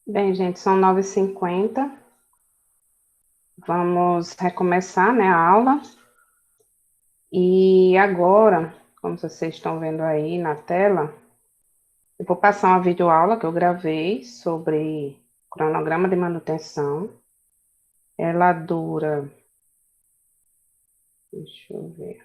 Bem, gente, são 9h50. Vamos recomeçar, né, a aula. E agora, como vocês estão vendo aí na tela, eu vou passar uma videoaula que eu gravei sobre cronograma de manutenção. Ela dura, deixa eu ver,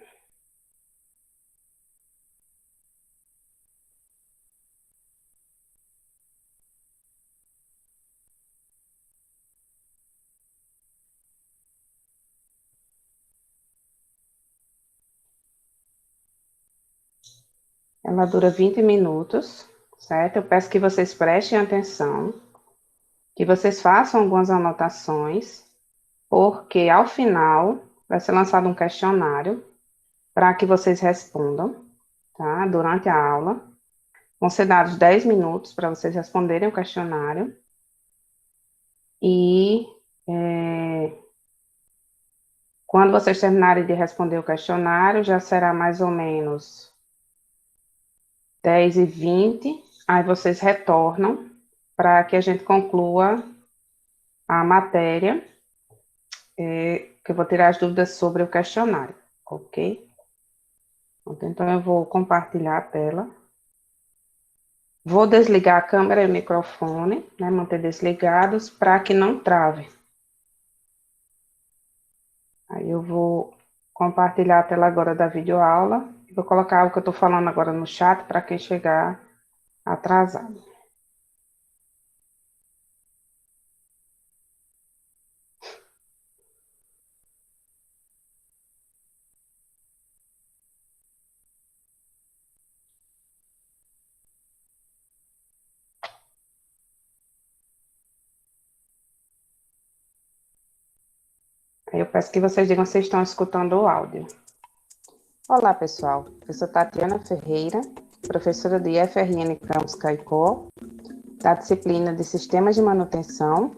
ela dura 20 minutos, certo? Eu peço que vocês prestem atenção, que vocês façam algumas anotações, porque ao final vai ser lançado um questionário para que vocês respondam, tá? Durante a aula. Vão ser dados 10 minutos para vocês responderem o questionário. E quando vocês terminarem de responder o questionário, já será mais ou menos 10h20. Aí vocês retornam para que a gente conclua a matéria, que eu vou tirar as dúvidas sobre o questionário, ok? Então, eu vou compartilhar a tela. Vou desligar a câmera e o microfone, né, manter desligados para que não trave. Aí eu vou compartilhar a tela agora da videoaula. Vou colocar o que eu estou falando agora no chat para quem chegar atrasado. Aí eu peço que vocês digam se estão escutando o áudio. Olá, pessoal. Eu sou Tatiana Ferreira, professora de IFRN Campus Caicó, da disciplina de Sistemas de Manutenção,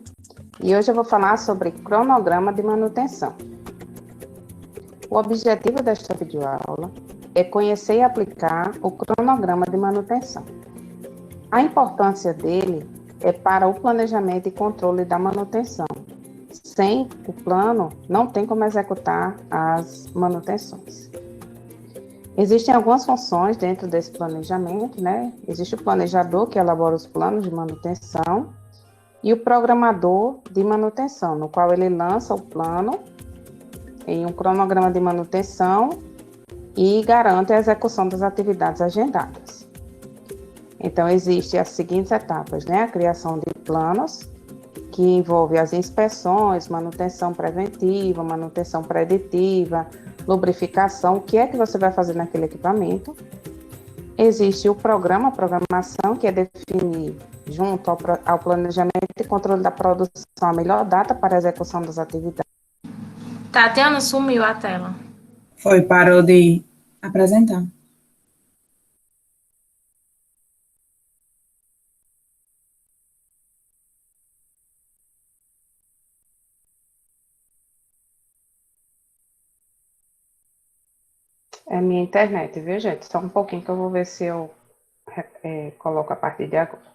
e hoje eu vou falar sobre cronograma de manutenção. O objetivo desta videoaula é conhecer e aplicar o cronograma de manutenção. A importância dele é para o planejamento e controle da manutenção. Sem o plano, não tem como executar as manutenções. Existem algumas funções dentro desse planejamento, né? Existe o planejador, que elabora os planos de manutenção, e o programador de manutenção, no qual ele lança o plano em um cronograma de manutenção e garante a execução das atividades agendadas. Então, existem as seguintes etapas, né? A criação de planos, que envolve as inspeções, manutenção preventiva, manutenção preditiva, lubrificação, o que é que você vai fazer naquele equipamento. Existe o programa, a programação, que é definir, junto ao planejamento e controle da produção, a melhor data para a execução das atividades. Tatiana, sumiu a tela. Foi, parou de apresentar. É minha internet, viu, gente? Só um pouquinho que eu vou ver se eu coloco a partir de agora.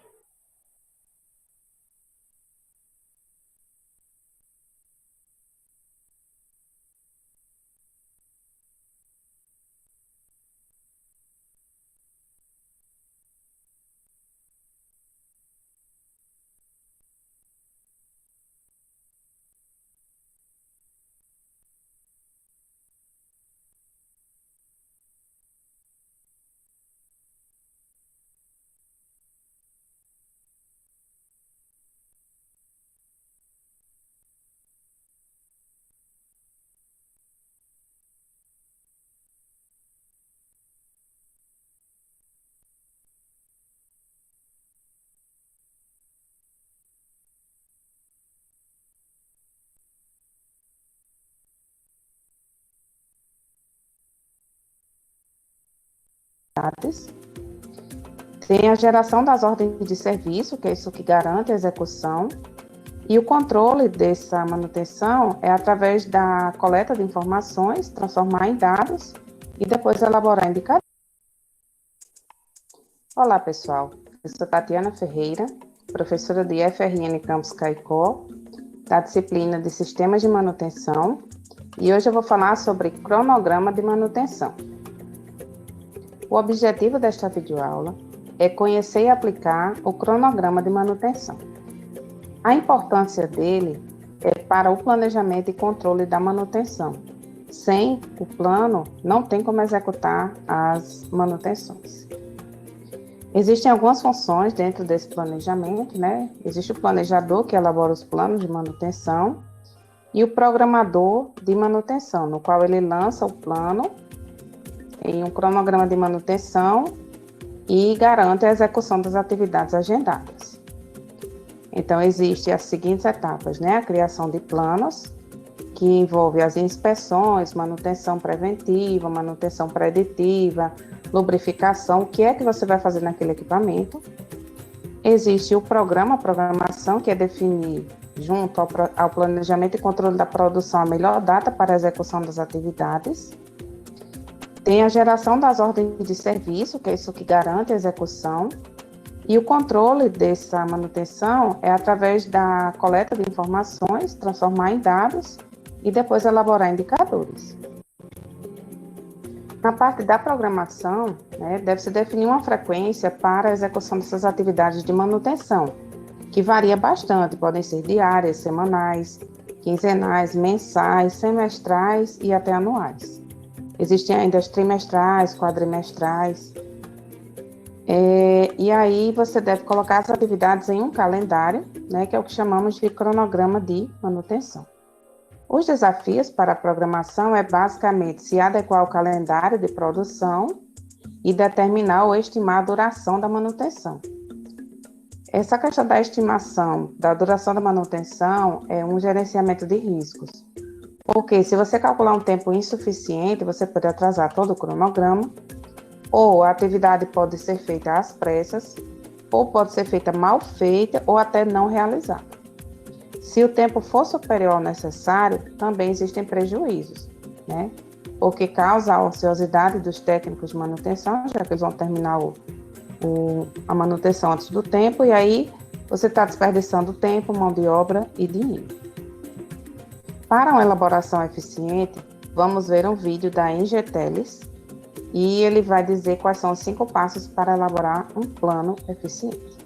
Tem a geração das ordens de serviço, que é isso que garante a execução, e o controle dessa manutenção é através da coleta de informações, transformar em dados e depois elaborar indicadores. Olá, pessoal. Eu sou Tatiana Ferreira, professora de FRN Campus Caicó, da disciplina de Sistemas de Manutenção, e hoje eu vou falar sobre cronograma de manutenção. O objetivo desta videoaula é conhecer e aplicar o cronograma de manutenção. A importância dele é para o planejamento e controle da manutenção. Sem o plano, não tem como executar as manutenções. Existem algumas funções dentro desse planejamento, né? Existe o planejador, que elabora os planos de manutenção, e o programador de manutenção, no qual ele lança o plano em um cronograma de manutenção e garante a execução das atividades agendadas. Então, existem as seguintes etapas, né? A criação de planos, que envolve as inspeções, manutenção preventiva, manutenção preditiva, lubrificação, o que é que você vai fazer naquele equipamento. Existe o programação, que é definir, junto ao planejamento e controle da produção, a melhor data para a execução das atividades. Tem a geração das ordens de serviço, que é isso que garante a execução. E o controle dessa manutenção é através da coleta de informações, transformar em dados e depois elaborar indicadores. Na parte da programação, né, deve-se definir uma frequência para a execução dessas atividades de manutenção, que varia bastante, podem ser diárias, semanais, quinzenais, mensais, semestrais e até anuais. Existem ainda as trimestrais, quadrimestrais. E aí você deve colocar as atividades em um calendário, né, que é o que chamamos de cronograma de manutenção. Os desafios para a programação é basicamente se adequar ao calendário de produção e determinar ou estimar a duração da manutenção. Essa questão da estimação da duração da manutenção é um gerenciamento de riscos. Porque se você calcular um tempo insuficiente, você pode atrasar todo o cronograma, ou a atividade pode ser feita às pressas, ou pode ser feita mal feita, ou até não realizada. Se o tempo for superior ao necessário, também existem prejuízos, né? Porque causa a ociosidade dos técnicos de manutenção, já que eles vão terminar a manutenção antes do tempo, e aí você está desperdiçando tempo, mão de obra e dinheiro. Para uma elaboração eficiente, vamos ver um vídeo da Ingeteles e ele vai dizer quais são os 5 passos para elaborar um plano eficiente.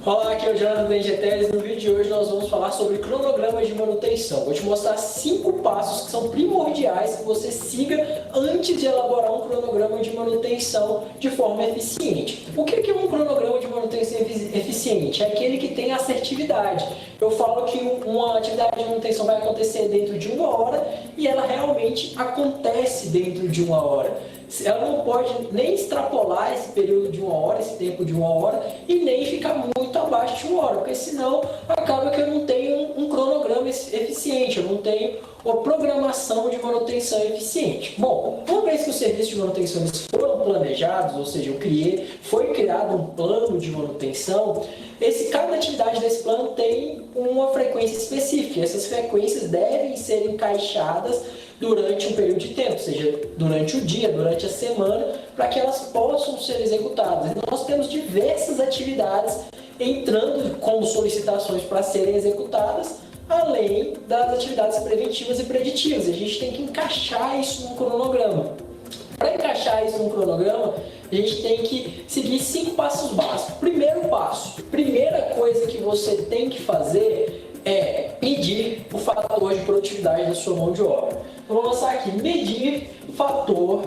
Olá, aqui é o Jonathan da Ingeteles. No vídeo de hoje nós vamos falar sobre cronogramas de manutenção. Vou te mostrar 5 passos que são primordiais que você siga antes de elaborar um cronograma de manutenção de forma eficiente. O que é um cronograma de manutenção eficiente? É aquele que tem assertividade. Eu falo que uma atividade de manutenção vai acontecer dentro de 1 hora e ela realmente acontece dentro de 1 hora. Ela não pode nem extrapolar esse período de 1 hora, esse tempo de 1 hora, e nem ficar muito abaixo de 1 hora, porque senão acaba que eu não tenho um cronograma eficiente, eu não tenho uma programação de manutenção eficiente. Bom, uma vez que os serviços de manutenção foram planejados, ou seja, foi criado um plano de manutenção, cada atividade desse plano tem uma frequência específica. Essas frequências devem ser encaixadas durante um período de tempo, seja durante o dia, durante a semana, para que elas possam ser executadas. E nós temos diversas atividades entrando como solicitações para serem executadas, além das atividades preventivas e preditivas. A gente tem que encaixar isso num cronograma. Para encaixar isso num cronograma, a gente tem que seguir 5 passos básicos. Primeiro passo, primeira coisa que você tem que fazer é medir o fator de produtividade da sua mão de obra. Eu vou lançar aqui, medir o fator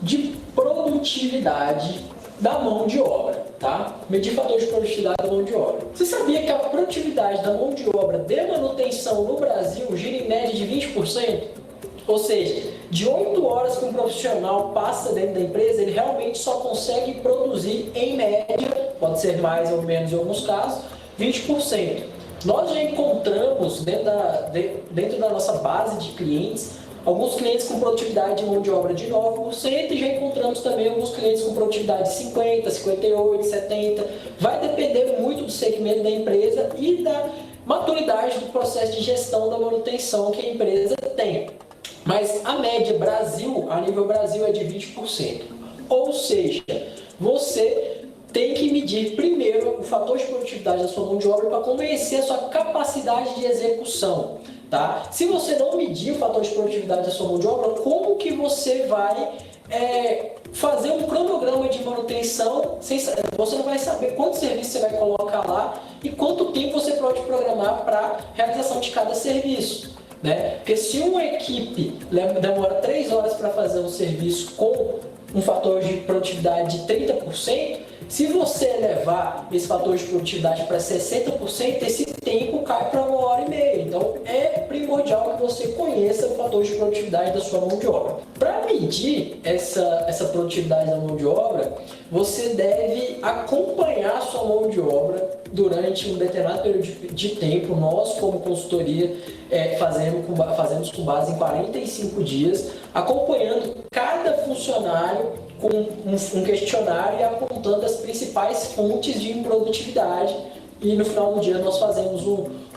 de produtividade da mão de obra, tá? Medir o fator de produtividade da mão de obra. Você sabia que a produtividade da mão de obra de manutenção no Brasil gira em média de 20%? Ou seja, de 8 horas que um profissional passa dentro da empresa, ele realmente só consegue produzir, em média, pode ser mais ou menos em alguns casos, 20%. Nós já encontramos dentro da nossa base de clientes, alguns clientes com produtividade de mão de obra de 9% e já encontramos também alguns clientes com produtividade de 50%, 58%, 70%. Vai depender muito do segmento da empresa e da maturidade do processo de gestão da manutenção que a empresa tem. Mas a média Brasil, a nível Brasil, é de 20%. Ou seja, você tem que medir primeiro o fator de produtividade da sua mão de obra para conhecer a sua capacidade de execução. Tá? Se você não medir o fator de produtividade da sua mão de obra, como que você vai fazer um cronograma de manutenção? Você não vai saber quanto serviço você vai colocar lá e quanto tempo você pode programar para realização de cada serviço. Né? Porque se uma equipe demora 3 horas para fazer um serviço com um fator de produtividade de 30%, se você elevar esse fator de produtividade para 60%, esse tempo cai para 1h30. Então, é primordial que você conheça o fator de produtividade da sua mão de obra. Para medir essa produtividade da mão de obra, você deve acompanhar a sua mão de obra durante um determinado período de tempo. Nós, como consultoria, fazemos com base em 45 dias, acompanhando cada funcionário com um questionário e apontando as principais fontes de improdutividade, e no final do dia nós fazemos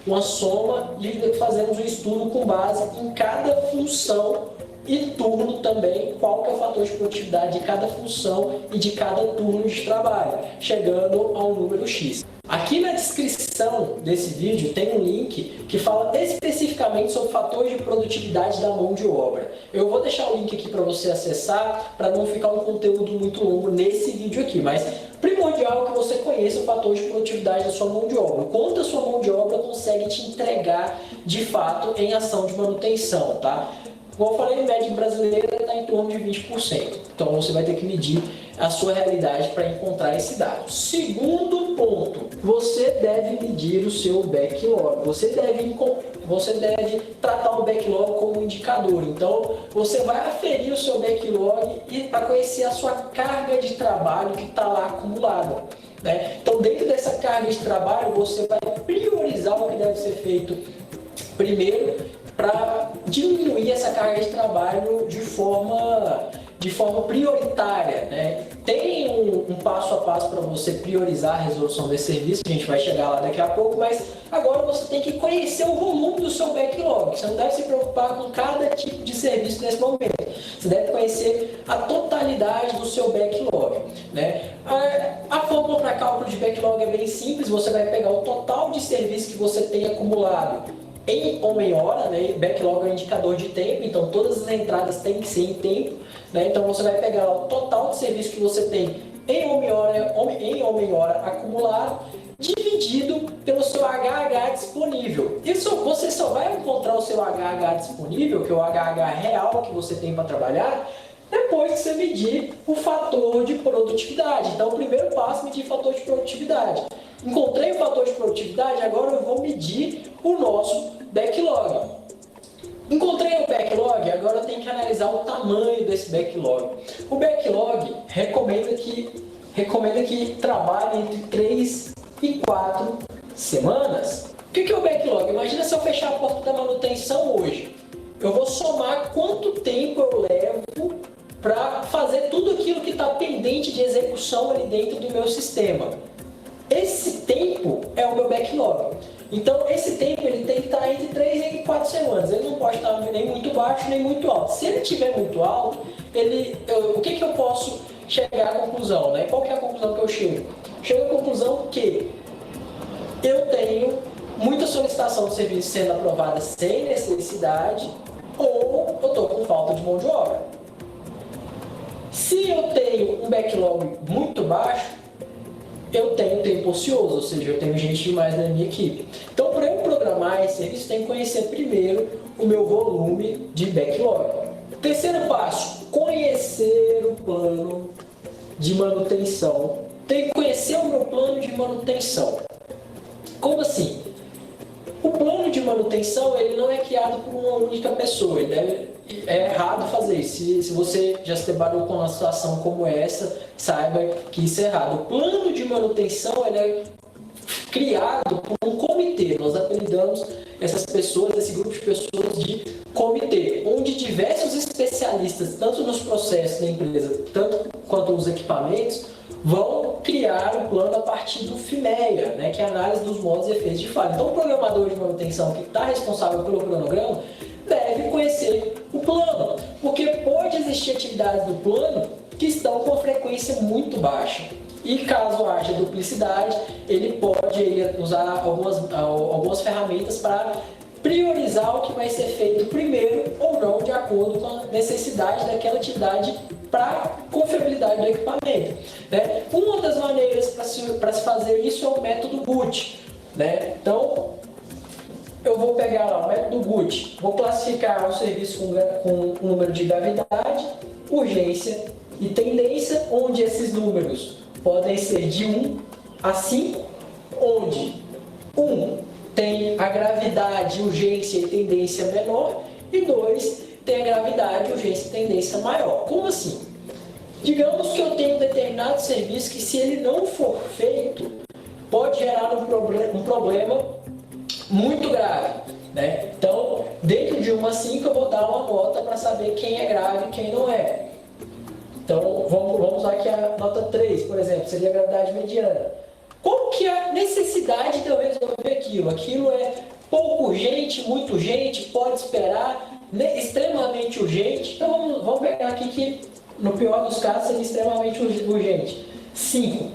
uma soma e fazemos um estudo com base em cada função e turno também, qual que é o fator de produtividade de cada função e de cada turno de trabalho, chegando ao número X. Aqui na descrição desse vídeo tem um link que fala especificamente sobre fatores de produtividade da mão de obra. Eu vou deixar o link aqui para você acessar, para não ficar um conteúdo muito longo nesse vídeo aqui, mas primordial que você conheça o fator de produtividade da sua mão de obra. Quanto a sua mão de obra consegue te entregar de fato em ação de manutenção, tá? Como eu falei, a média brasileira está em torno de 20%. Então você vai ter que medir a sua realidade para encontrar esse dado. Segundo ponto, você deve medir o seu backlog. Você deve tratar o backlog como um indicador. Então você vai aferir o seu backlog e para conhecer a sua carga de trabalho que está lá acumulada. Né? Então dentro dessa carga de trabalho você vai priorizar o que deve ser feito primeiro, para diminuir essa carga de trabalho de forma prioritária. Né? Tem um passo a passo para você priorizar a resolução desse serviço, a gente vai chegar lá daqui a pouco, mas agora você tem que conhecer o volume do seu backlog. Você não deve se preocupar com cada tipo de serviço nesse momento. Você deve conhecer a totalidade do seu backlog. Né? A fórmula para cálculo de backlog é bem simples, você vai pegar o total de serviço que você tem acumulado em homem-hora, né? Backlog é um indicador de tempo, então todas as entradas têm que ser em tempo, né? Então você vai pegar o total de serviço que você tem em homem-hora acumulado, dividido pelo seu HH disponível. Você só vai encontrar o seu HH disponível, que é o HH real que você tem para trabalhar, depois que você medir o fator de produtividade. Então o primeiro passo é medir o fator de produtividade. Encontrei o fator de produtividade, agora eu vou medir o nosso backlog. Encontrei o backlog, agora eu tenho que analisar o tamanho desse backlog. O backlog recomenda que trabalhe entre 3 e 4 semanas. O que é o backlog? Imagina se eu fechar a porta da manutenção hoje. Eu vou somar quanto tempo eu levo para fazer tudo aquilo que está pendente de execução ali dentro do meu sistema. Esse tempo é o meu backlog. Então, esse tempo ele tem que estar entre 3 e 4 semanas. Ele não pode estar nem muito baixo, nem muito alto. Se ele estiver muito alto, o que eu posso chegar à conclusão? Né? Qual que é a conclusão que eu chego? Chego à conclusão que eu tenho muita solicitação de serviço sendo aprovada sem necessidade, ou eu estou com falta de mão de obra. Se eu tenho um backlog muito baixo, eu tenho tempo ocioso, ou seja, eu tenho gente demais na minha equipe. Então, para eu programar esse serviço, tem que conhecer primeiro o meu volume de backlog. Terceiro passo, conhecer o plano de manutenção. Tem que conhecer o meu plano de manutenção. Como assim? O plano de manutenção ele não é criado por uma única pessoa. É errado fazer isso. Se você já se deparou com uma situação como essa, saiba que isso é errado. O plano de manutenção ele é criado por um comitê. Nós apelidamos essas pessoas, esse grupo de pessoas de comitê, onde diversos especialistas, tanto nos processos da empresa, tanto quanto nos equipamentos, vão criar um plano a partir do FIMEA, né, que é a análise dos modos e efeitos de falha. Então, o programador de manutenção que está responsável pelo cronograma deve conhecer o plano, porque pode existir atividades do plano que estão com frequência frequência muito baixa. E caso haja duplicidade, ele pode usar algumas ferramentas para priorizar o que vai ser feito primeiro ou não, de acordo com a necessidade daquela atividade para confiabilidade do equipamento, né? Uma das maneiras para se fazer isso é o método Boot, né? Então, eu vou pegar lá o método Boot, vou classificar o serviço com um número de gravidade, urgência e tendência, onde esses números podem ser de 1 a 5, onde 1 tem a gravidade, urgência e tendência menor, e 2 tem a gravidade, urgência e tendência maior. Como assim? Digamos que eu tenho um determinado serviço que, se ele não for feito, pode gerar um problema muito grave, né? Então, dentro de 1 a 5, eu vou dar uma nota para saber quem é grave e quem não é. Então, vamos usar aqui a nota 3, por exemplo, seria a gravidade mediana. Qual que é a necessidade de eu resolver aquilo? Aquilo é pouco urgente, muito urgente, pode esperar, extremamente urgente. Então, vamos pegar aqui que, no pior dos casos, seria extremamente urgente. 5.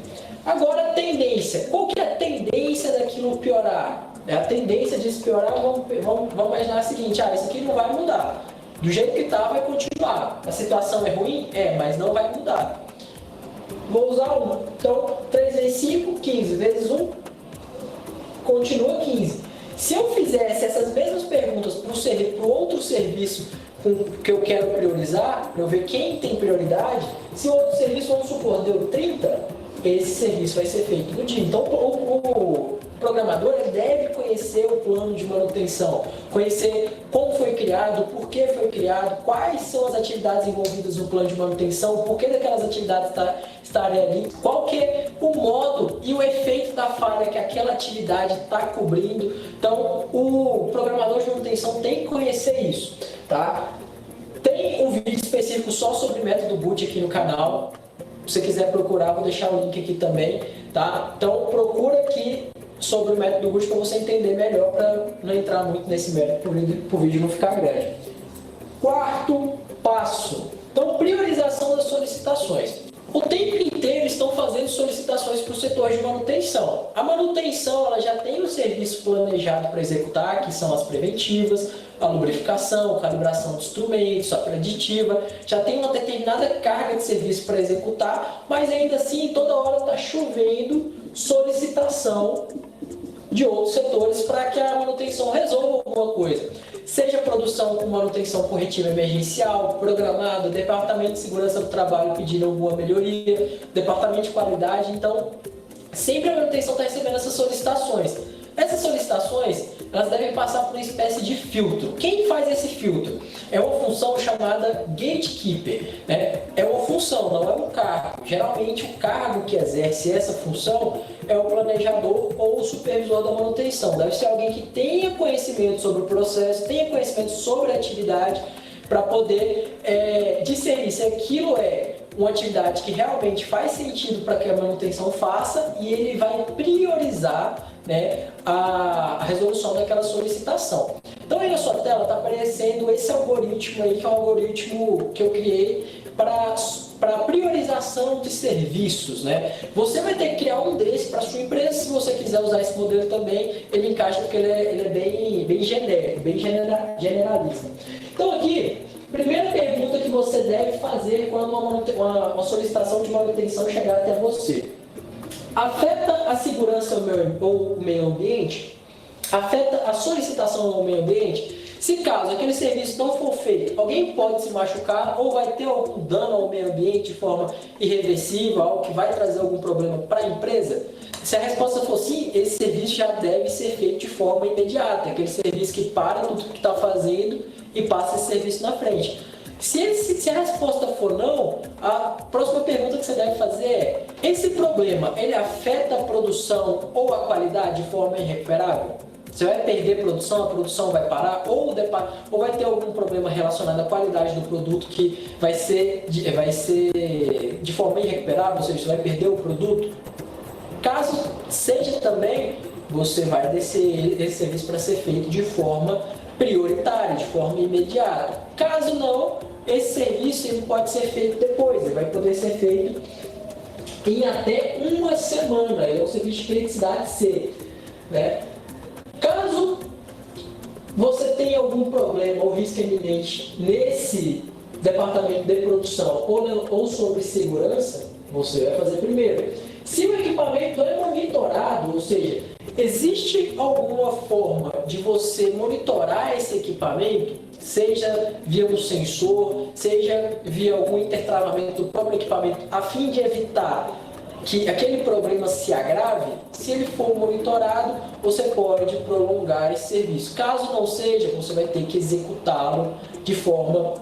Agora, a tendência. Qual que é a tendência daquilo piorar? A tendência de piorar, vamos imaginar o seguinte: isso aqui não vai mudar. Do jeito que está, vai continuar. A situação é ruim? Mas não vai mudar. Vou usar 1. Então, 3 vezes 5, 15. Vezes 1, continua 15. Se eu fizesse essas mesmas perguntas para o outro serviço que eu quero priorizar, para eu ver quem tem prioridade, se o outro serviço, vamos supor, deu 30, esse serviço vai ser feito no dia. Então, o programador deve conhecer o plano de manutenção, conhecer como foi criado, por que foi criado, quais são as atividades envolvidas no plano de manutenção, por que daquelas atividades estarem ali, qual que é o modo e o efeito da falha que aquela atividade está cobrindo. Então, o programador de manutenção tem que conhecer isso, tá? Tem um vídeo específico só sobre o método Boot aqui no canal. Se você quiser procurar, vou deixar o link aqui também, tá? Então, procura aqui sobre o método Boot para você entender melhor, para não entrar muito nesse método, para o vídeo não ficar grande. Quarto passo. Então, priorização das solicitações. O tempo inteiro estão fazendo solicitações para o setor de manutenção. A manutenção, ela já tem um serviço planejado para executar, que são as preventivas, a lubrificação, calibração de instrumentos, a preditiva, já tem uma determinada carga de serviço para executar, mas ainda assim, toda hora está chovendo solicitação de outros setores para que a manutenção resolva alguma coisa. Seja produção com manutenção corretiva emergencial, programado, departamento de segurança do trabalho pedindo alguma melhoria, departamento de qualidade. Então, sempre a manutenção está recebendo essas solicitações. Essas solicitações, elas devem passar por uma espécie de filtro. Quem faz esse filtro? É uma função chamada gatekeeper, né? É uma função, não é um cargo. Geralmente, o cargo que exerce essa função é o planejador ou o supervisor da manutenção. Deve ser alguém que tenha conhecimento sobre o processo, tenha conhecimento sobre a atividade, para poder discernir se aquilo é uma atividade que realmente faz sentido para que a manutenção faça, e ele vai priorizar, né, a resolução daquela solicitação. Então, aí na sua tela está aparecendo esse algoritmo aí, que é um algoritmo que eu criei para priorização de serviços, né? Você vai ter que criar um desse para sua empresa. Se você quiser usar esse modelo também, ele encaixa, porque ele é bem genérico, bem generalista. Então, aqui, primeira pergunta que você deve fazer quando uma solicitação de manutenção chegar até você: afeta a segurança ou o meio ambiente? Afeta a solicitação ao meio ambiente? Se caso aquele serviço não for feito, alguém pode se machucar ou vai ter algum dano ao meio ambiente de forma irreversível, algo que vai trazer algum problema para a empresa? Se a resposta for sim, esse serviço já deve ser feito de forma imediata, aquele serviço que para tudo que está fazendo e passa esse serviço na frente. Se a resposta for não, a próxima pergunta que você deve fazer é: esse problema, ele afeta a produção ou a qualidade de forma irrecuperável? Você vai perder a produção vai parar, ou vai ter algum problema relacionado à qualidade do produto que vai ser de forma irrecuperável, ou seja, você vai perder o produto? Caso seja também, você vai descer esse serviço para ser feito de forma prioritária, de forma imediata. Caso não, esse serviço ele pode ser feito depois, ele vai poder ser feito em até uma semana. É o serviço de criticidade C, né? Caso você tenha algum problema ou risco iminente nesse departamento de produção ou sobre segurança, você vai fazer primeiro. Se o equipamento é monitorado, ou seja, existe alguma forma de você monitorar esse equipamento, seja via um sensor, seja via algum intertravamento do próprio equipamento, a fim de evitar que aquele problema se agrave, se ele for monitorado, você pode prolongar esse serviço. Caso não seja, você vai ter que executá-lo de forma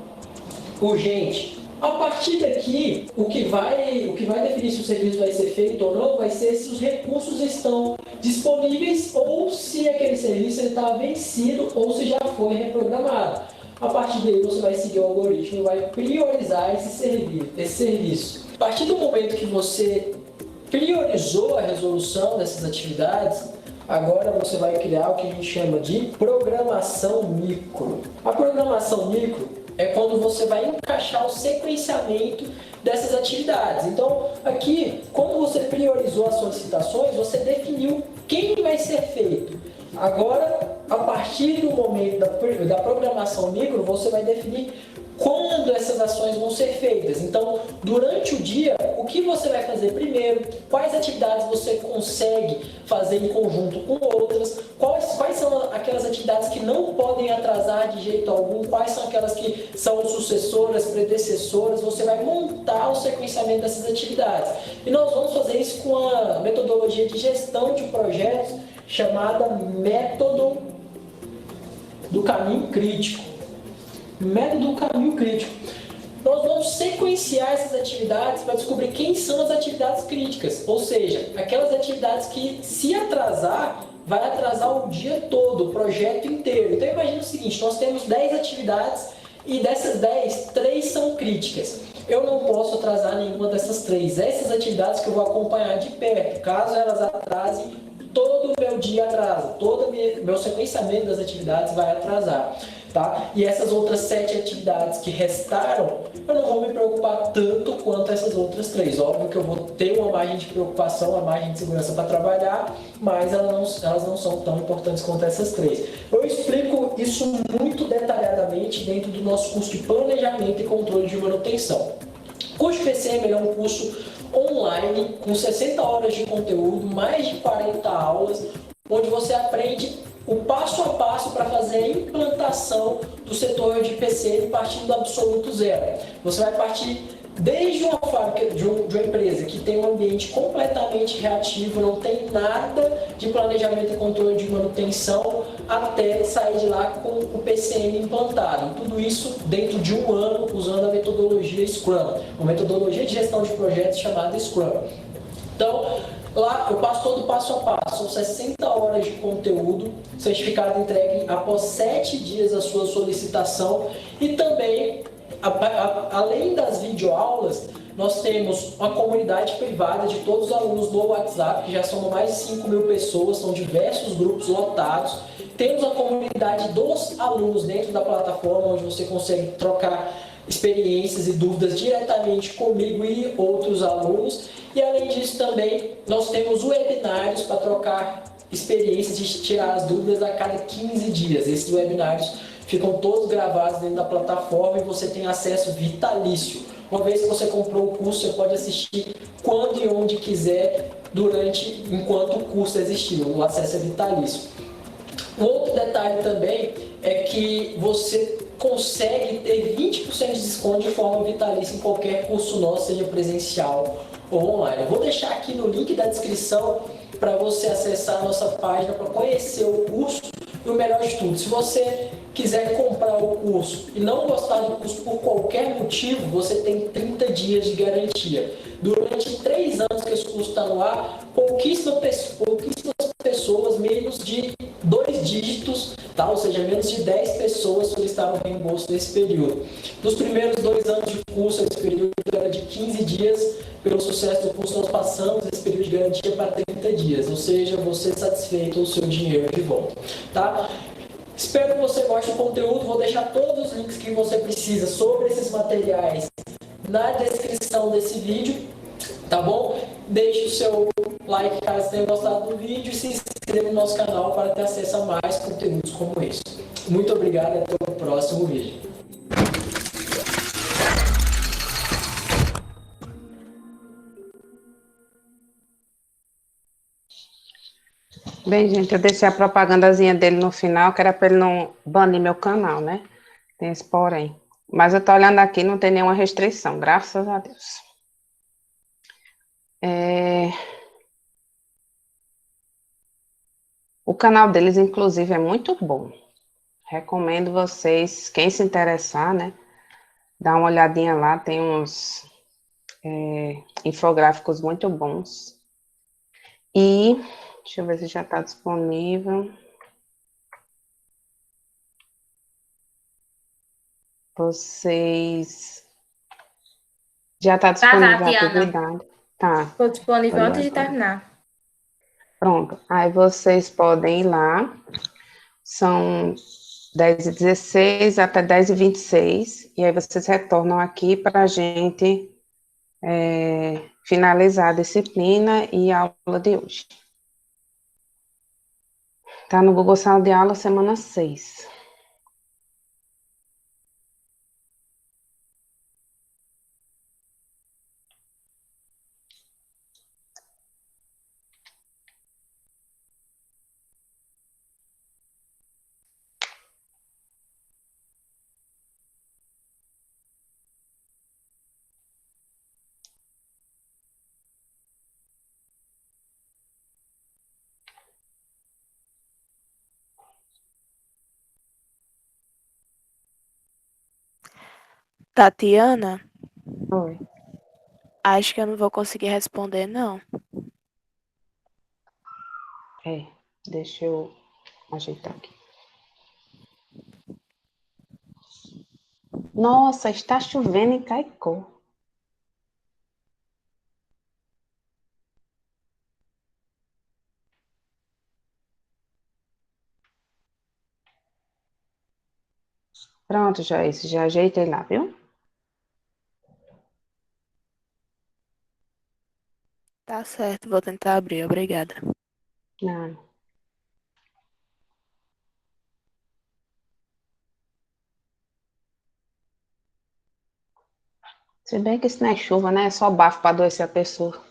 urgente. A partir daqui, o que vai definir se o serviço vai ser feito ou não vai ser se os recursos estão disponíveis ou se aquele serviço está vencido ou se já foi reprogramado. A partir daí, você vai seguir o algoritmo e vai priorizar esse serviço. A partir do momento que você priorizou a resolução dessas atividades, agora você vai criar o que a gente chama de programação micro. A programação micro é quando você vai encaixar o sequenciamento dessas atividades. Então, aqui, quando você priorizou as solicitações, você definiu quem vai ser feito. Agora, a partir do momento da programação micro, você vai definir quando essas ações vão ser feitas. Então, durante o dia, o que você vai fazer primeiro, quais atividades você consegue fazer em conjunto com outras, quais são aquelas atividades que não podem atrasar de jeito algum, quais são aquelas que são sucessoras, predecessoras, você vai montar o sequenciamento dessas atividades. E nós vamos fazer isso com a metodologia de gestão de projetos chamada método do caminho crítico. Método do caminho crítico. Nós vamos sequenciar essas atividades para descobrir quem são as atividades críticas, ou seja, aquelas atividades que, se atrasar, vai atrasar o dia todo, o projeto inteiro. Então imagina o seguinte, nós temos 10 atividades e dessas 10, 3 são críticas. Eu não posso atrasar nenhuma dessas 3. Essas atividades que eu vou acompanhar de perto, caso elas atrasem, todo o meu dia atrasa, todo o meu sequenciamento das atividades vai atrasar. Tá? E essas outras 7 atividades que restaram, eu não vou me preocupar tanto quanto essas outras 3. Óbvio que eu vou ter uma margem de preocupação, uma margem de segurança para trabalhar, mas elas não são tão importantes quanto essas 3. Eu explico isso muito detalhadamente dentro do nosso curso de Planejamento e Controle de Manutenção. O curso PCM é um curso online, com 60 horas de conteúdo, mais de 40 aulas, onde você aprende o passo a passo para fazer a implantação do setor de PCM partindo do absoluto zero. Você vai partir desde uma fábrica de uma empresa que tem um ambiente completamente reativo, não tem nada de planejamento e controle de manutenção, até sair de lá com o PCM implantado. Tudo isso dentro de um ano, usando a metodologia Scrum, uma metodologia de gestão de projetos chamada Scrum. Então, lá eu passo todo passo a passo, são 60 horas de conteúdo, certificado entregue após 7 dias da sua solicitação e também, além das videoaulas, nós temos uma comunidade privada de todos os alunos no WhatsApp, que já são mais de 5 mil pessoas, são diversos grupos lotados. Temos a comunidade dos alunos dentro da plataforma, onde você consegue trocar experiências e dúvidas diretamente comigo e outros alunos. E além disso também, nós temos webinários para trocar experiências e tirar as dúvidas a cada 15 dias. Esses webinários ficam todos gravados dentro da plataforma e você tem acesso vitalício. Uma vez que você comprou o curso, você pode assistir quando e onde quiser, enquanto o curso existir. O acesso é vitalício. Um outro detalhe também é que você consegue ter 20% de desconto de forma vitalícia em qualquer curso nosso, seja presencial ou online. Eu vou deixar aqui no link da descrição para você acessar a nossa página para conhecer o curso e o melhor de tudo. Se você quiser comprar o curso e não gostar do curso por qualquer motivo, você tem 30 dias de garantia. Durante 3 anos que esse curso está no ar, pouquíssimas pessoas, menos de 2 dígitos, tá? Ou seja, menos de 10 pessoas solicitaram reembolso nesse período. Nos primeiros 2 anos de curso, esse período era de 15 dias. Pelo sucesso do curso, nós passamos esse período de garantia para 30 dias, ou seja, você satisfeito o seu dinheiro de volta. Tá? Espero que você goste do conteúdo, vou deixar todos os links que você precisa sobre esses materiais na descrição desse vídeo, tá bom? deixe o seu like caso tenha gostado do vídeo e se inscreva no nosso canal para ter acesso a mais conteúdos como esse. Muito obrigado e até o próximo vídeo. Bem, gente, eu deixei a propagandazinha dele no final, que era para ele não banir meu canal, né? Tem esse porém. Mas eu tô olhando aqui, não tem nenhuma restrição, graças a Deus. O canal deles, inclusive, é muito bom. Recomendo vocês, quem se interessar, né? Dá uma olhadinha lá, tem uns infográficos muito bons. E, deixa eu ver se já está disponível. Vocês. Já está Tá, disponível a Tatiana. atividade. Tá, Ficou disponível olha antes de agora. terminar. Pronto. Aí vocês podem ir lá. São 10h16 até 10h26. E aí vocês retornam aqui para a gente finalizar a disciplina e a aula de hoje. Tá no Google Sala de Aula, semana 6. Tatiana, Oi. acho que eu não vou conseguir responder, não. Deixa eu ajeitar aqui. Nossa, está chovendo em Caicó. Pronto, Joyce, já ajeitei lá, viu? Tá certo, vou tentar abrir, obrigada. Não. Se bem que isso não é chuva, né? É só bafo para adoecer a pessoa.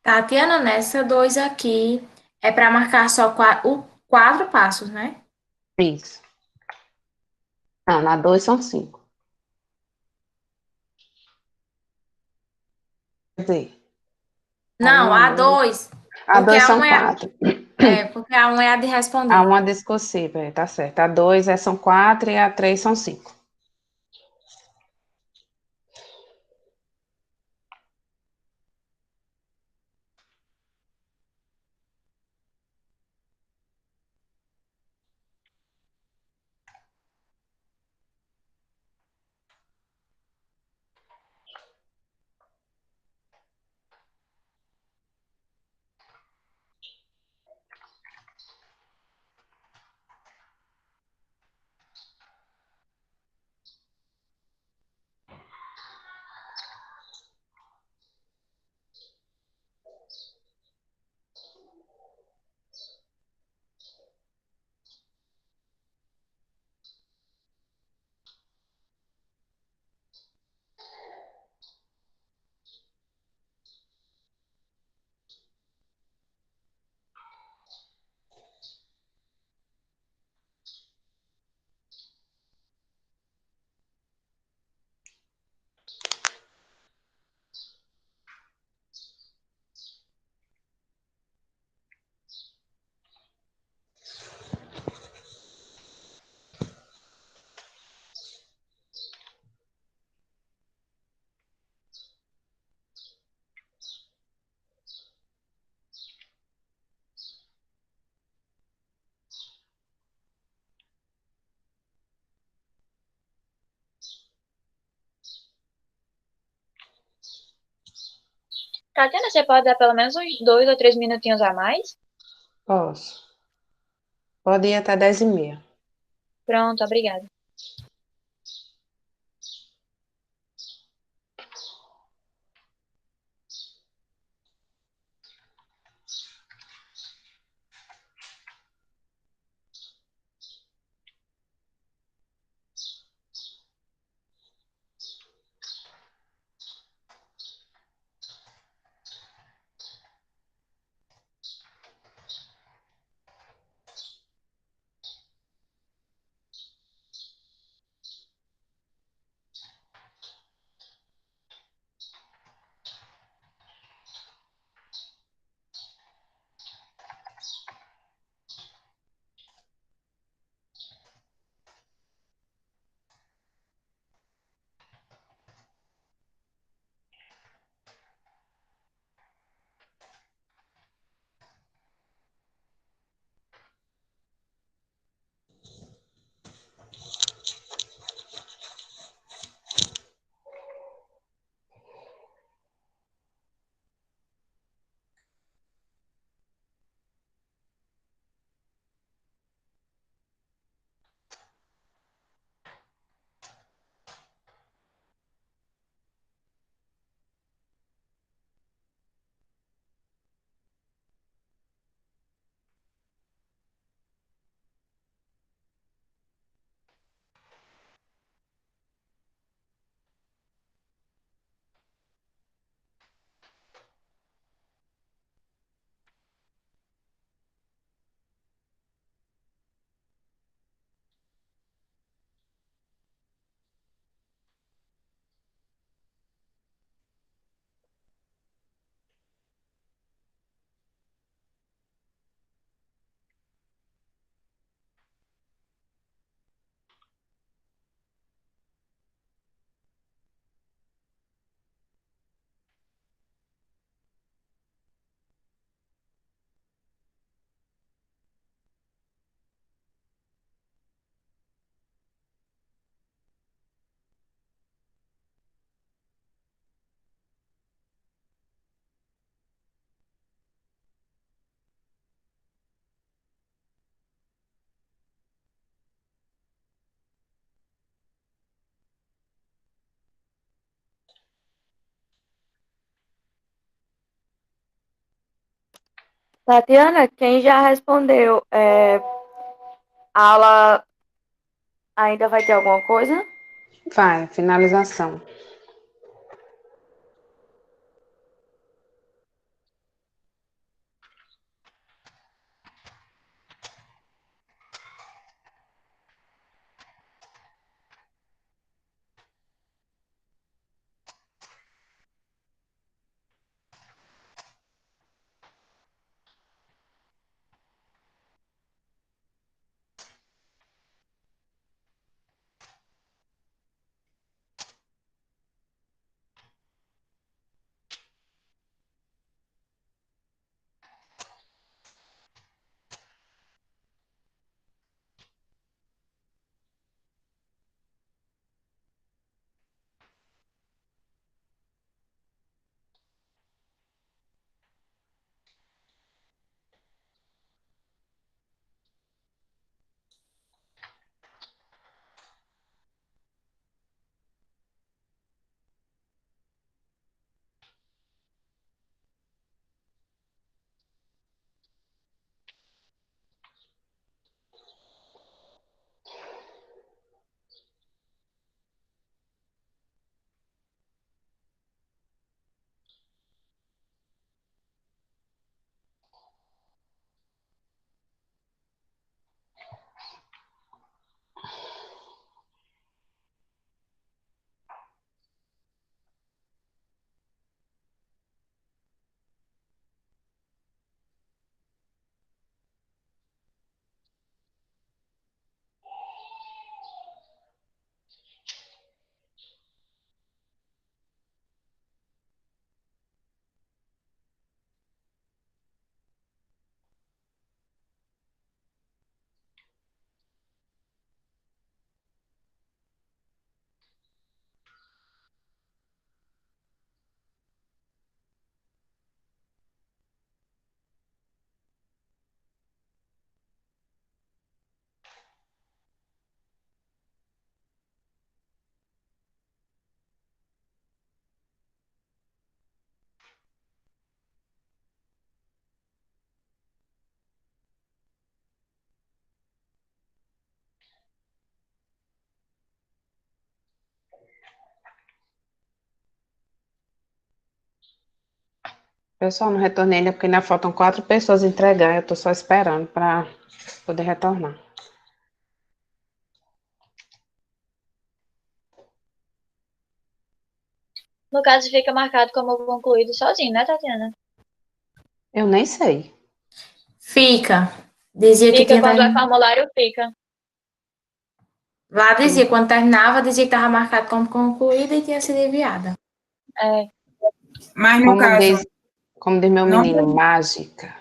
Tatiana, nessa 2 aqui é para marcar só 4 passos, né? Isso. Não, na 2 são 5. Quer dizer, a Não, 1, a a 2. 2, A porque 2 a são 1 4. porque a 1 é a de A responder. 1 é discursiva, tá certo. A 2 são 4 e a 3 são 5. Tatiana, você pode dar pelo menos uns 2 ou 3 minutinhos a mais? Posso. Pode ir até 10h30. Pronto, obrigada. Tatiana, quem já respondeu, a aula ainda vai ter alguma coisa? Vai, finalização. Pessoal, não retornei ainda porque ainda faltam 4 pessoas entregar. Eu tô só esperando para poder retornar. No caso, fica marcado como concluído sozinho, né, Tatiana? Eu nem sei. Fica. Dizia que Fica tinha quando é terminado. formulário, fica. Lá dizia, quando terminava, dizia que estava marcado como concluída e tinha sido enviada. É, Mas no Como caso, diz, como diz meu não, menino, mágica.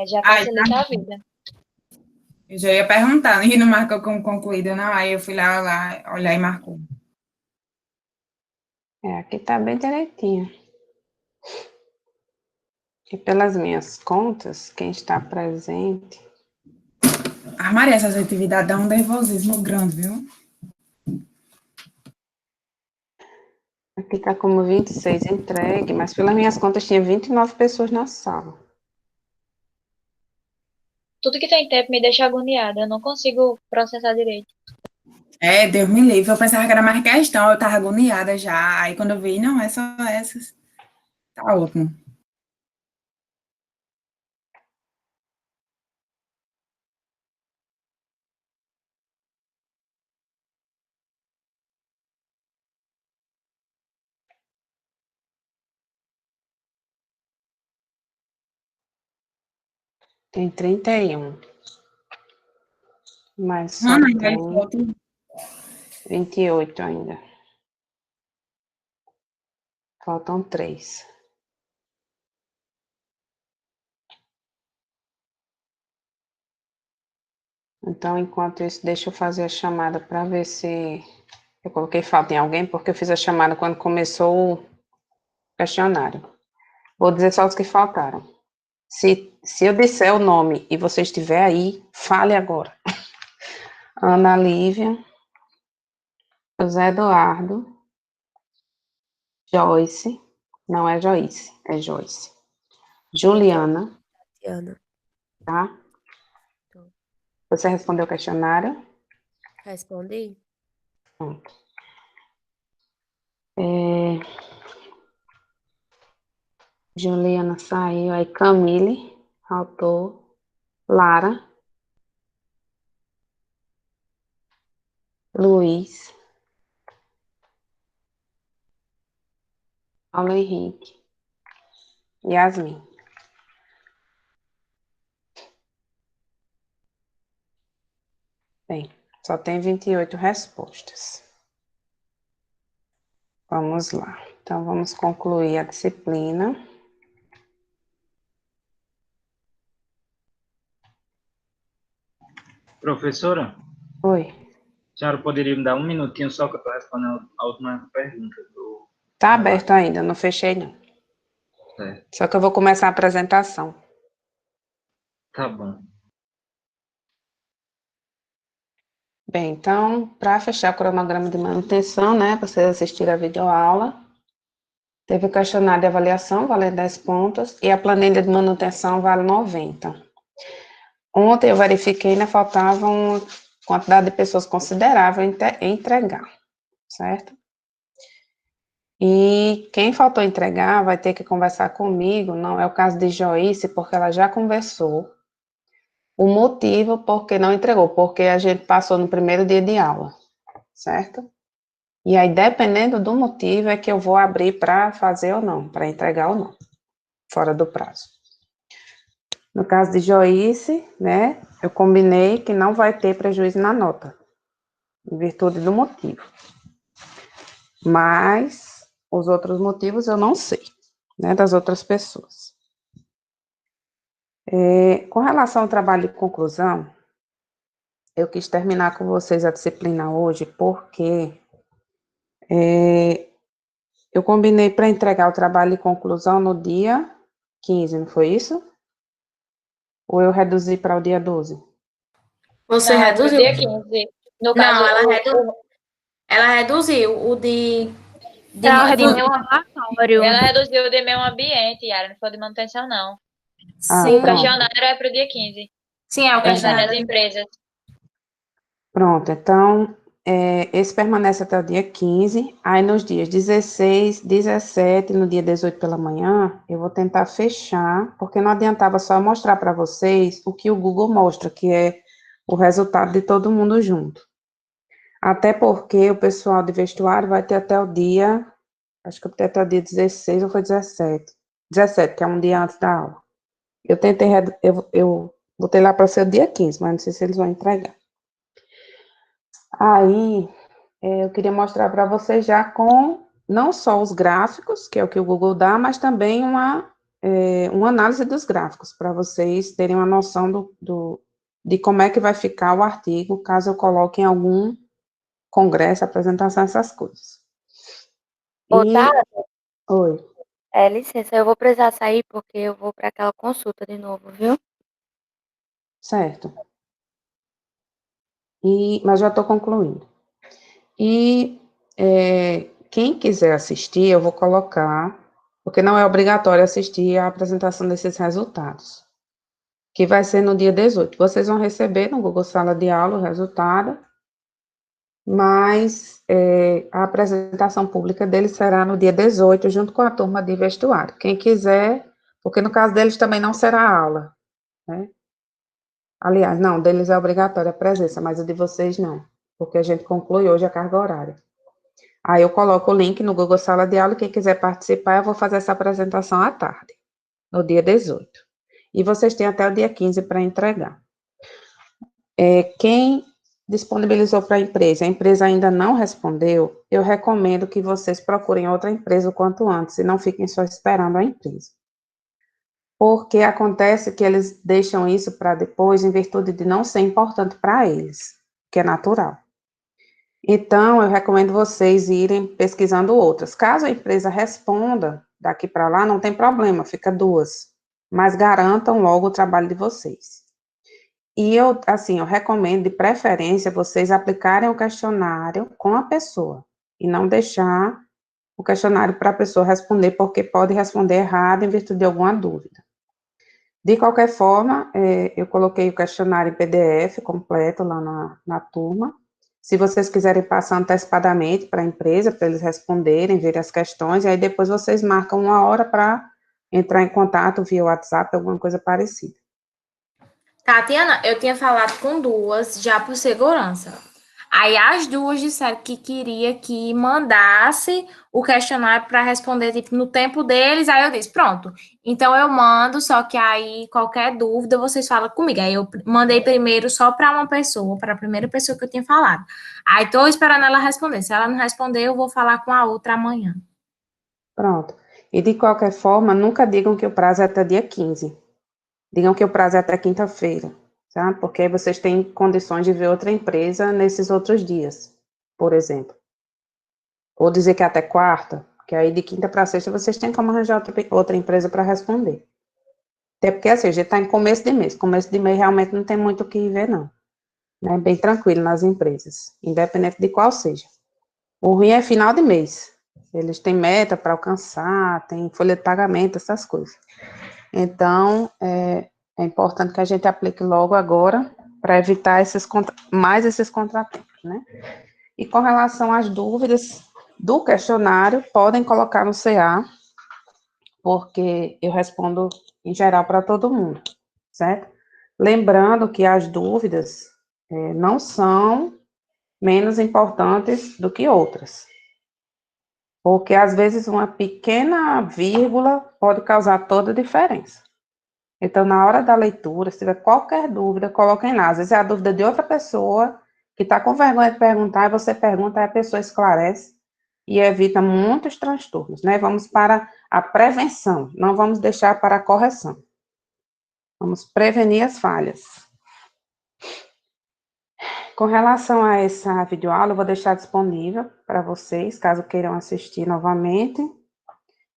já ai, facilita a vida. eu já ia perguntar, e não marcou como concluída, não. Aí eu fui lá olhar e marcou. Aqui tá bem direitinho. E pelas minhas contas, quem está presente. Ah, Maria, essas atividades dão um nervosismo grande, viu? Aqui tá como 26 entregue, mas pelas minhas contas tinha 29 pessoas na sala. Tudo que tem tempo me deixa agoniada. Eu não consigo processar direito. É, Deus me livre. Eu pensava que era mais questão, eu tava agoniada já. Aí quando eu vi, não, é só essas. Tá ótimo. Tem 31. Mas só Mano, ainda ele tem falta. 28 ainda. Faltam 3. Então, enquanto isso, deixa eu fazer a chamada para ver se eu coloquei falta em alguém, porque eu fiz a chamada quando começou o questionário. Vou dizer só os que faltaram. Se eu disser o nome e você estiver aí, fale agora. Ana Lívia, José Eduardo, Joyce, não é Joyce, é Joyce. Juliana, Tatiana. tá? Tô. Você respondeu o questionário? Respondi? Pronto. Juliana saiu, aí Camille, faltou. Lara, Luiz, Paulo Henrique, Yasmin. Bem, só tem 28 respostas. Vamos lá. Então, vamos concluir a disciplina. Professora, Oi. a senhora poderia me dar um minutinho só que eu estou respondendo a última pergunta do Tá relato? aberto ainda, não fechei não. Certo. Só que eu vou começar a apresentação. Tá bom. Bem, então, para fechar o cronograma de manutenção, né, vocês assistiram a videoaula, teve o questionário de avaliação, valendo 10 pontos, e a planilha de manutenção vale 90. Ontem eu verifiquei, ainda faltava uma quantidade de pessoas considerável em entregar, certo? E quem faltou entregar vai ter que conversar comigo, não é o caso de Joyce, porque ela já conversou. O motivo porque não entregou, porque a gente passou no primeiro dia de aula, certo? E aí, dependendo do motivo, é que eu vou abrir para fazer ou não, para entregar ou não, fora do prazo. No caso de Joyce, né, eu combinei que não vai ter prejuízo na nota, em virtude do motivo. Mas os outros motivos eu não sei, né, das outras pessoas. Com relação ao trabalho de conclusão, eu quis terminar com vocês a disciplina hoje, porque eu combinei para entregar o trabalho de conclusão no dia 15, não foi isso? Ou eu reduzi para o dia 12? Você Não, é pro reduziu? dia 15. No caso, Não, ela reduziu o de ela ma- reduziu, Redimiu um relatório. ela reduziu de meio ambiente, Yara, não foi de manutenção, não. Ah, O Sim, pronto. questionário é pro dia 15. sim, é o Questionário questionário das das empresas. Pronto, então, esse permanece até o dia 15, aí nos dias 16, 17, no dia 18 pela manhã, eu vou tentar fechar, porque não adiantava só mostrar para vocês o que o Google mostra, que é o resultado de todo mundo junto. Até porque o pessoal de vestuário vai ter até o dia, acho que até o dia 16 ou foi 17. 17, que é um dia antes da aula. Eu tentei, eu botei lá para ser o dia 15, mas não sei se eles vão entregar. Aí, eu queria mostrar para vocês já com não só os gráficos, que é o que o Google dá, mas também uma análise dos gráficos, para vocês terem uma noção de como é que vai ficar o artigo, caso eu coloque em algum congresso, apresentação, essas coisas. Ô, E, tá, oi, licença, eu vou precisar sair porque eu vou para aquela consulta de novo, viu? certo. Mas já estou concluindo. E quem quiser assistir, eu vou colocar, porque não é obrigatório assistir a apresentação desses resultados, que vai ser no dia 18. Vocês vão receber no Google Sala de Aula o resultado, mas a apresentação pública deles será no dia 18, junto com a turma de vestuário. Quem quiser, porque no caso deles também não será aula, né? Aliás, não, deles é obrigatória a presença, mas o de vocês não, porque a gente conclui hoje a carga horária. Aí eu coloco o link no Google Sala de Aula, e quem quiser participar, eu vou fazer essa apresentação à tarde, no dia 18. E vocês têm até o dia 15 para entregar. Quem disponibilizou para a empresa ainda não respondeu, eu recomendo que vocês procurem outra empresa o quanto antes, e não fiquem só esperando a empresa. Porque acontece que eles deixam isso para depois, em virtude de não ser importante para eles, que é natural. Então, eu recomendo vocês irem pesquisando outras. Caso a empresa responda daqui para lá, não tem problema, fica 2. Mas garantam logo o trabalho de vocês. E eu recomendo, de preferência, vocês aplicarem o questionário com a pessoa. E não deixar o questionário para a pessoa responder, porque pode responder errado em virtude de alguma dúvida. De qualquer forma, eu coloquei o questionário em PDF completo lá na turma. Se vocês quiserem passar antecipadamente para a empresa, para eles responderem, verem as questões, e aí depois vocês marcam uma hora para entrar em contato via WhatsApp, alguma coisa parecida. Tatiana, eu tinha falado com 2 já por segurança. Aí as 2 disseram que queria que mandasse o questionário para responder tipo, no tempo deles. Aí eu disse, pronto. Então eu mando, só que aí qualquer dúvida vocês falam comigo. Aí eu mandei primeiro só para uma pessoa, para a primeira pessoa que eu tinha falado. Aí estou esperando ela responder. Se ela não responder, eu vou falar com a outra amanhã. Pronto. E de qualquer forma, nunca digam que o prazo é até dia 15. Digam que o prazo é até quinta-feira, tá? Porque aí vocês têm condições de ver outra empresa nesses outros dias, por exemplo. Ou dizer que é até quarta, que aí de quinta para sexta vocês têm como arranjar outra empresa para responder. Até porque, assim, a gente está em começo de mês. Começo de mês realmente não tem muito o que ver, não. É bem tranquilo nas empresas, independente de qual seja. O ruim é final de mês. Eles têm meta para alcançar, tem folha de pagamento, essas coisas. Então, é importante que a gente aplique logo agora para evitar mais esses contratempos, né? E com relação às dúvidas do questionário, podem colocar no CA, porque eu respondo em geral para todo mundo, certo? Lembrando que as dúvidas não são menos importantes do que outras. Porque, às vezes, uma pequena vírgula pode causar toda a diferença. Então, na hora da leitura, se tiver qualquer dúvida, coloquem lá. Às vezes é a dúvida de outra pessoa que está com vergonha de perguntar, e você pergunta, aí a pessoa esclarece e evita muitos transtornos, né? Vamos para a prevenção, não vamos deixar para a correção. Vamos prevenir as falhas. Com relação a essa videoaula, eu vou deixar disponível para vocês, caso queiram assistir novamente.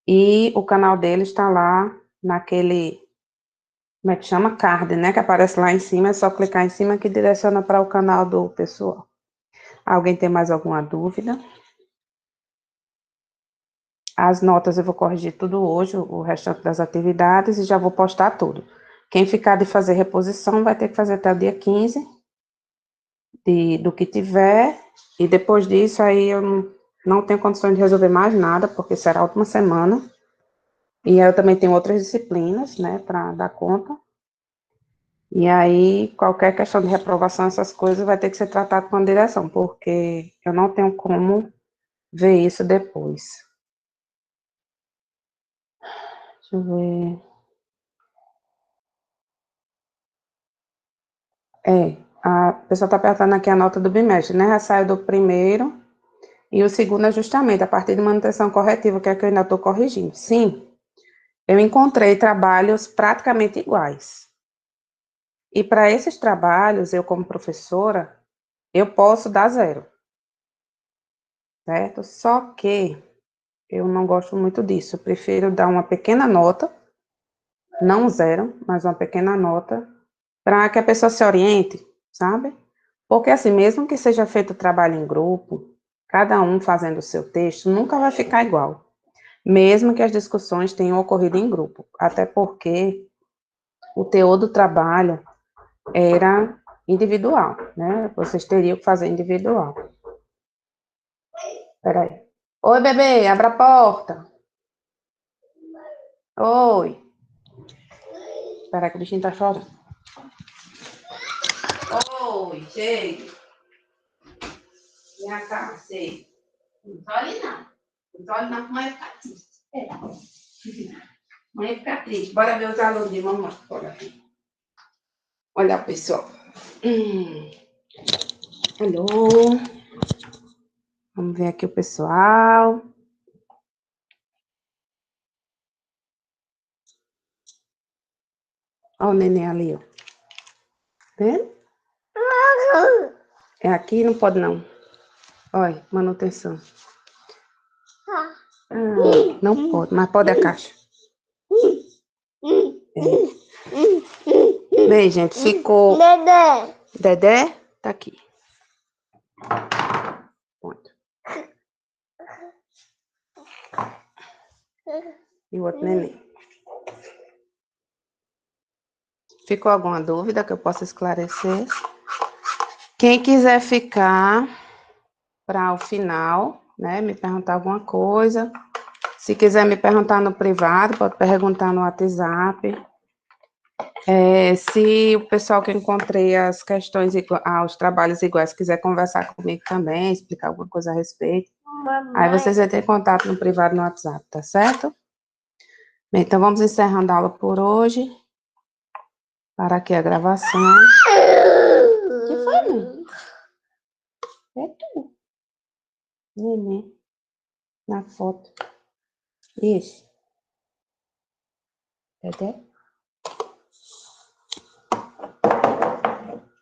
E o canal dele está lá naquele, como é que chama? Card, né? Que aparece lá em cima, é só clicar em cima que direciona para o canal do pessoal. Alguém tem mais alguma dúvida? As notas eu vou corrigir tudo hoje, o restante das atividades, e já vou postar tudo. Quem ficar de fazer reposição vai ter que fazer até o dia 15 do que tiver, E depois disso, aí eu não tenho condições de resolver mais nada, porque será a última semana. E aí eu também tenho outras disciplinas, né, para dar conta. E aí, qualquer questão de reprovação, essas coisas, vai ter que ser tratado com a direção, porque eu não tenho como ver isso depois. Deixa eu ver. A pessoa está perguntando aqui a nota do bimestre, né? Já saiu do primeiro, e o segundo é justamente a partir de manutenção corretiva, que é que eu ainda estou corrigindo. Sim, eu encontrei trabalhos praticamente iguais. E para esses trabalhos, eu como professora, eu posso dar 0, certo? Só que eu não gosto muito disso, eu prefiro dar uma pequena nota, não 0, mas uma pequena nota, para que a pessoa se oriente, sabe? Porque assim, mesmo que seja feito o trabalho em grupo, cada um fazendo o seu texto, nunca vai ficar igual. Mesmo que as discussões tenham ocorrido em grupo. Até porque o teor do trabalho era individual, né? Vocês teriam que fazer individual. Peraí. Oi, bebê, abra a porta. Oi. Espera que o bichinho tá chorando. Oi, chega. Vem cá, sei. Não olhe não. Não olhe não, mãe fica triste. Mãe fica triste. Bora ver os alunos de mamãe. Bora aqui. Olha o pessoal. Alô. Vamos ver aqui o pessoal. Olha o neném ali, ó. Vendo? É aqui, não pode não. Olha, manutenção. Não pode, mas pode a caixa. Bem, gente, ficou... Dedé. Dedé? Tá aqui. Ponto. E o outro neném. Ficou alguma dúvida que eu possa esclarecer? Quem quiser ficar para o final, né, me perguntar alguma coisa. Se quiser me perguntar no privado, pode perguntar no WhatsApp. Se o pessoal que eu encontrei as questões, os trabalhos iguais, quiser conversar comigo também, explicar alguma coisa a respeito, aí vocês vão ter contato no privado no WhatsApp, tá certo? Bem, então vamos encerrando a aula por hoje. Para aqui a gravação. O que foi, mãe? É tu. Neném. Na foto. Isso. Dedé?